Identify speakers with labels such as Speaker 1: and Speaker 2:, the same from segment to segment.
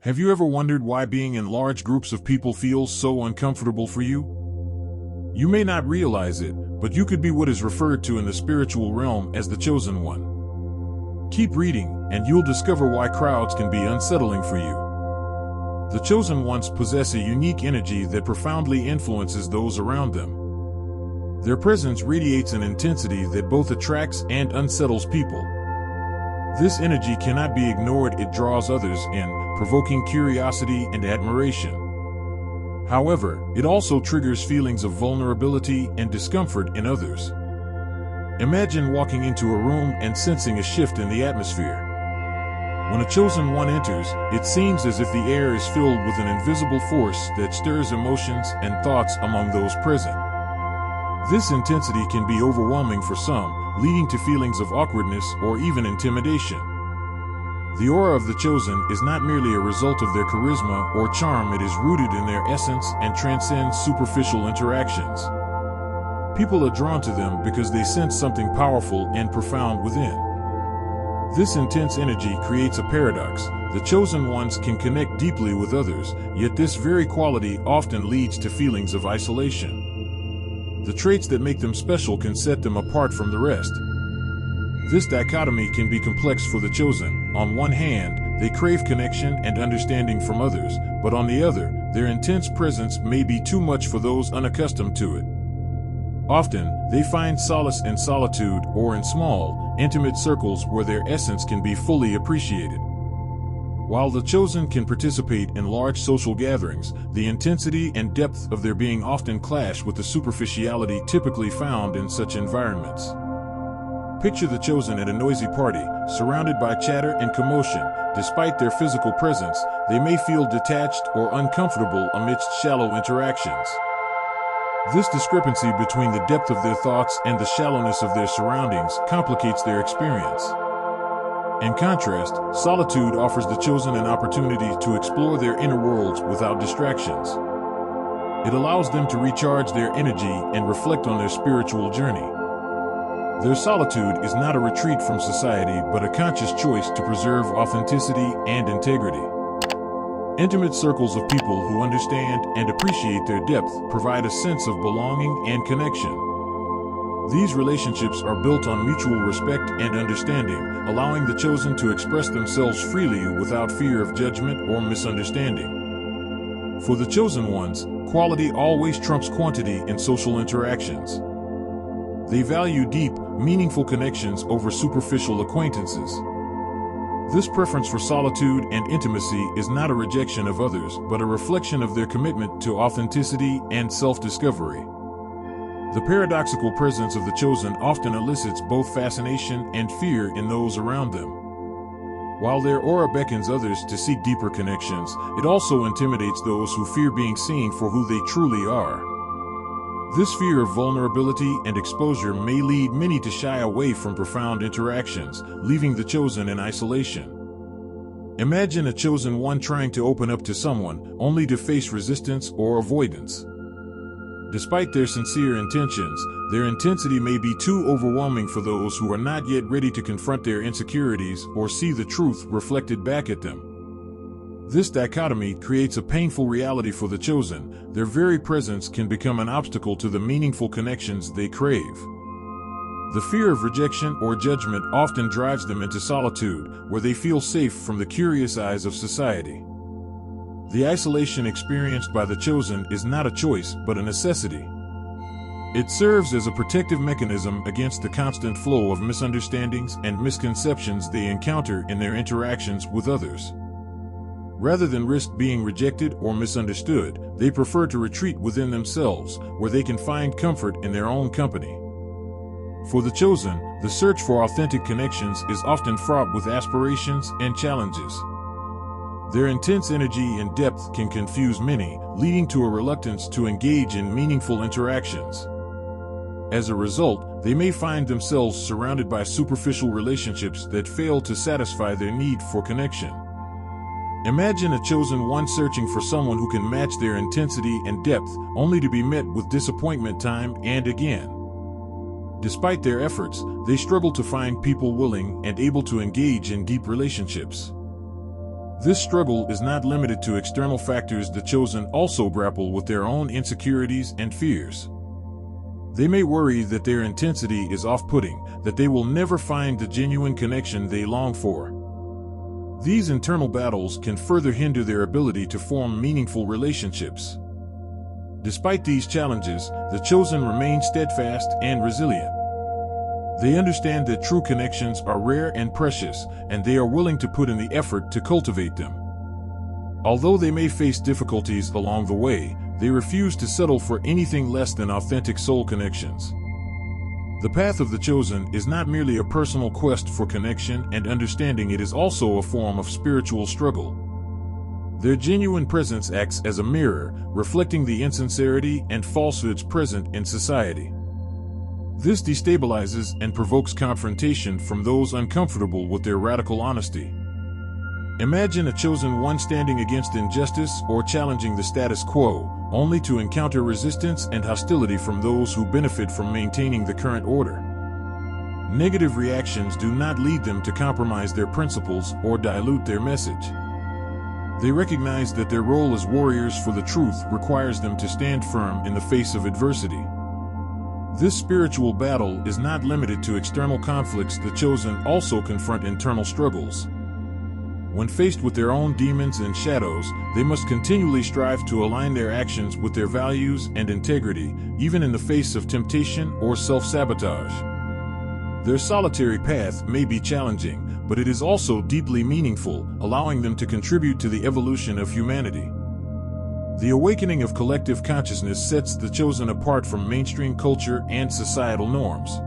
Speaker 1: Have you ever wondered why being in large groups of people feels so uncomfortable for you? You may not realize it, but you could be what is referred to in the spiritual realm as the chosen one. Keep reading, and you'll discover why crowds can be unsettling for you. The chosen ones possess a unique energy that profoundly influences those around them. Their presence radiates an intensity that both attracts and unsettles people. This energy cannot be ignored. It draws others in, provoking curiosity and admiration. However, it also triggers feelings of vulnerability and discomfort in others. Imagine walking into a room and sensing a shift in the atmosphere. When a chosen one enters, it seems as if the air is filled with an invisible force that stirs emotions and thoughts among those present. This intensity can be overwhelming for some, leading to feelings of awkwardness or even intimidation. The aura of the chosen is not merely a result of their charisma or charm. It is rooted in their essence and transcends superficial interactions. People are drawn to them because they sense something powerful and profound within. This intense energy creates a paradox. The chosen ones can connect deeply with others, yet this very quality often leads to feelings of isolation. The traits that make them special can set them apart from the rest. This dichotomy can be complex for the chosen. On one hand, they crave connection and understanding from others, but on the other, their intense presence may be too much for those unaccustomed to it. Often, they find solace in solitude or in small, intimate circles where their essence can be fully appreciated. While the chosen can participate in large social gatherings, the intensity and depth of their being often clash with the superficiality typically found in such environments. Picture the chosen at a noisy party, surrounded by chatter and commotion. Despite their physical presence, they may feel detached or uncomfortable amidst shallow interactions. This discrepancy between the depth of their thoughts and the shallowness of their surroundings complicates their experience. In contrast, solitude offers the chosen an opportunity to explore their inner worlds without distractions. It allows them to recharge their energy and reflect on their spiritual journey. Their solitude is not a retreat from society but a conscious choice to preserve authenticity and integrity. Intimate circles of people who understand and appreciate their depth provide a sense of belonging and connection. These relationships are built on mutual respect and understanding, allowing the chosen to express themselves freely without fear of judgment or misunderstanding. For the chosen ones, quality always trumps quantity in social interactions. They value deep, meaningful connections over superficial acquaintances. This preference for solitude and intimacy is not a rejection of others, but a reflection of their commitment to authenticity and self-discovery. The paradoxical presence of the chosen often elicits both fascination and fear in those around them. While their aura beckons others to seek deeper connections, it also intimidates those who fear being seen for who they truly are. This fear of vulnerability and exposure may lead many to shy away from profound interactions, leaving the chosen in isolation. Imagine a chosen one trying to open up to someone, only to face resistance or avoidance. Despite their sincere intentions, their intensity may be too overwhelming for those who are not yet ready to confront their insecurities or see the truth reflected back at them. This dichotomy creates a painful reality for the chosen. Their very presence can become an obstacle to the meaningful connections they crave. The fear of rejection or judgment often drives them into solitude, where they feel safe from the curious eyes of society. The isolation experienced by the chosen is not a choice, but a necessity. It serves as a protective mechanism against the constant flow of misunderstandings and misconceptions they encounter in their interactions with others. Rather than risk being rejected or misunderstood, they prefer to retreat within themselves, where they can find comfort in their own company. For the chosen, the search for authentic connections is often fraught with aspirations and challenges. Their intense energy and depth can confuse many, leading to a reluctance to engage in meaningful interactions. As a result, they may find themselves surrounded by superficial relationships that fail to satisfy their need for connection. Imagine a chosen one searching for someone who can match their intensity and depth, only to be met with disappointment time and again. Despite their efforts, they struggle to find people willing and able to engage in deep relationships. This struggle is not limited to external factors. The chosen also grapple with their own insecurities and fears. They may worry that their intensity is off-putting, that they will never find the genuine connection they long for. These internal battles can further hinder their ability to form meaningful relationships. Despite these challenges, the chosen remain steadfast and resilient. They understand that true connections are rare and precious, and they are willing to put in the effort to cultivate them. Although they may face difficulties along the way, they refuse to settle for anything less than authentic soul connections. The path of the chosen is not merely a personal quest for connection and understanding, it is also a form of spiritual struggle. Their genuine presence acts as a mirror, reflecting the insincerity and falsehoods present in society. This destabilizes and provokes confrontation from those uncomfortable with their radical honesty. Imagine a chosen one standing against injustice or challenging the status quo, only to encounter resistance and hostility from those who benefit from maintaining the current order. Negative reactions do not lead them to compromise their principles or dilute their message. They recognize that their role as warriors for the truth requires them to stand firm in the face of adversity. This spiritual battle is not limited to external conflicts. The chosen also confront internal struggles. When faced with their own demons and shadows, they must continually strive to align their actions with their values and integrity, even in the face of temptation or self-sabotage. Their solitary path may be challenging, but it is also deeply meaningful, allowing them to contribute to the evolution of humanity. The awakening of collective consciousness sets the chosen apart from mainstream culture and societal norms.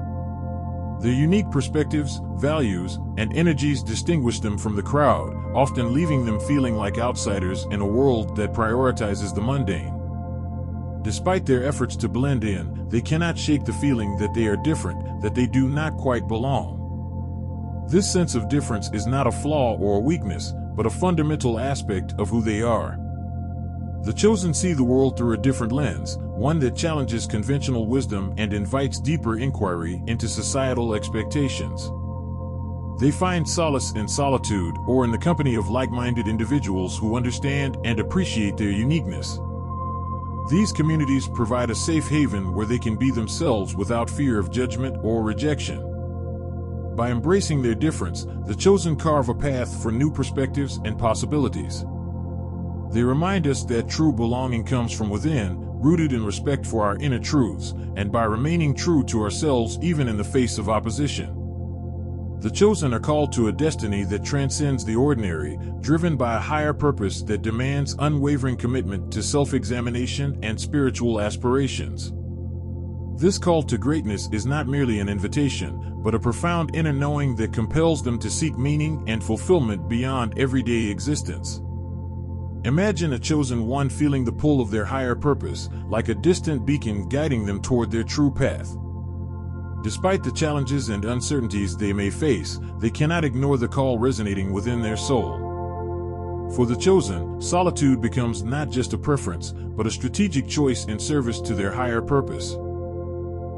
Speaker 1: Their unique perspectives, values, and energies distinguish them from the crowd, often leaving them feeling like outsiders in a world that prioritizes the mundane. Despite their efforts to blend in, they cannot shake the feeling that they are different, that they do not quite belong. This sense of difference is not a flaw or a weakness, but a fundamental aspect of who they are. The chosen see the world through a different lens, one that challenges conventional wisdom and invites deeper inquiry into societal expectations. They find solace in solitude or in the company of like-minded individuals who understand and appreciate their uniqueness. These communities provide a safe haven where they can be themselves without fear of judgment or rejection. By embracing their difference, the chosen carve a path for new perspectives and possibilities. They remind us that true belonging comes from within, rooted in respect for our inner truths, and by remaining true to ourselves even in the face of opposition. The chosen are called to a destiny that transcends the ordinary, driven by a higher purpose that demands unwavering commitment to self-examination and spiritual aspirations. This call to greatness is not merely an invitation, but a profound inner knowing that compels them to seek meaning and fulfillment beyond everyday existence. Imagine a chosen one feeling the pull of their higher purpose, like a distant beacon guiding them toward their true path. Despite the challenges and uncertainties they may face, they cannot ignore the call resonating within their soul. For the chosen, solitude becomes not just a preference, but a strategic choice in service to their higher purpose.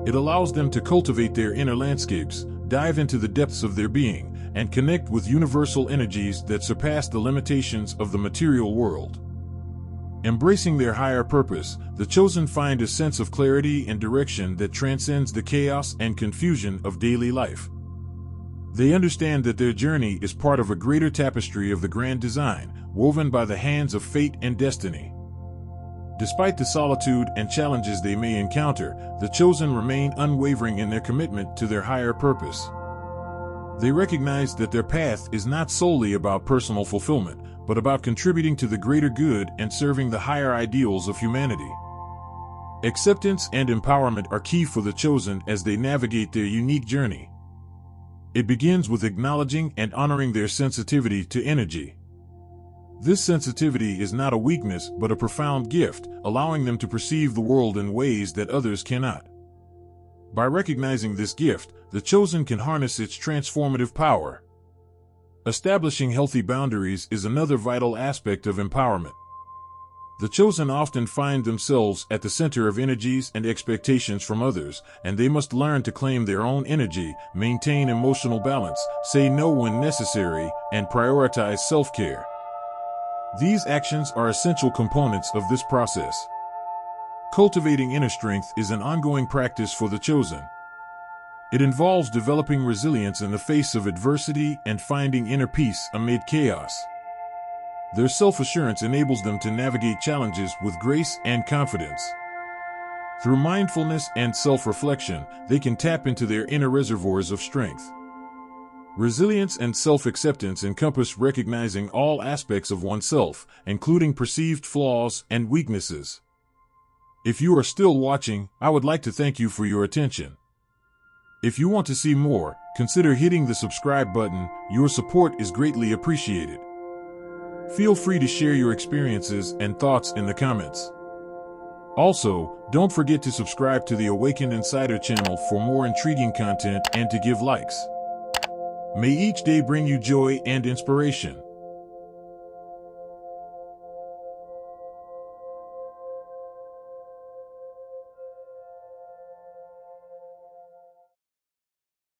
Speaker 1: It allows them to cultivate their inner landscapes, dive into the depths of their being, and connect with universal energies that surpass the limitations of the material world. Embracing their higher purpose, the chosen find a sense of clarity and direction that transcends the chaos and confusion of daily life. They understand that their journey is part of a greater tapestry of the grand design, woven by the hands of fate and destiny. Despite the solitude and challenges they may encounter, the chosen remain unwavering in their commitment to their higher purpose. They recognize that their path is not solely about personal fulfillment, but about contributing to the greater good and serving the higher ideals of humanity. Acceptance and empowerment are key for the chosen as they navigate their unique journey. It begins with acknowledging and honoring their sensitivity to energy. This sensitivity is not a weakness but a profound gift, allowing them to perceive the world in ways that others cannot. By recognizing this gift, the chosen can harness its transformative power. Establishing healthy boundaries is another vital aspect of empowerment. The chosen often find themselves at the center of energies and expectations from others, and they must learn to claim their own energy, maintain emotional balance, say no when necessary, and prioritize self-care. These actions are essential components of this process. Cultivating inner strength is an ongoing practice for the chosen. It involves developing resilience in the face of adversity and finding inner peace amid chaos. Their self-assurance enables them to navigate challenges with grace and confidence. Through mindfulness and self-reflection, they can tap into their inner reservoirs of strength. Resilience and self-acceptance encompass recognizing all aspects of oneself, including perceived flaws and weaknesses. If you are still watching, I would like to thank you for your attention. If you want to see more, consider hitting the subscribe button. Your support is greatly appreciated. Feel free to share your experiences and thoughts in the comments. Also, don't forget to subscribe to the Awakened Insider channel for more intriguing content and to give likes. May each day bring you joy and inspiration.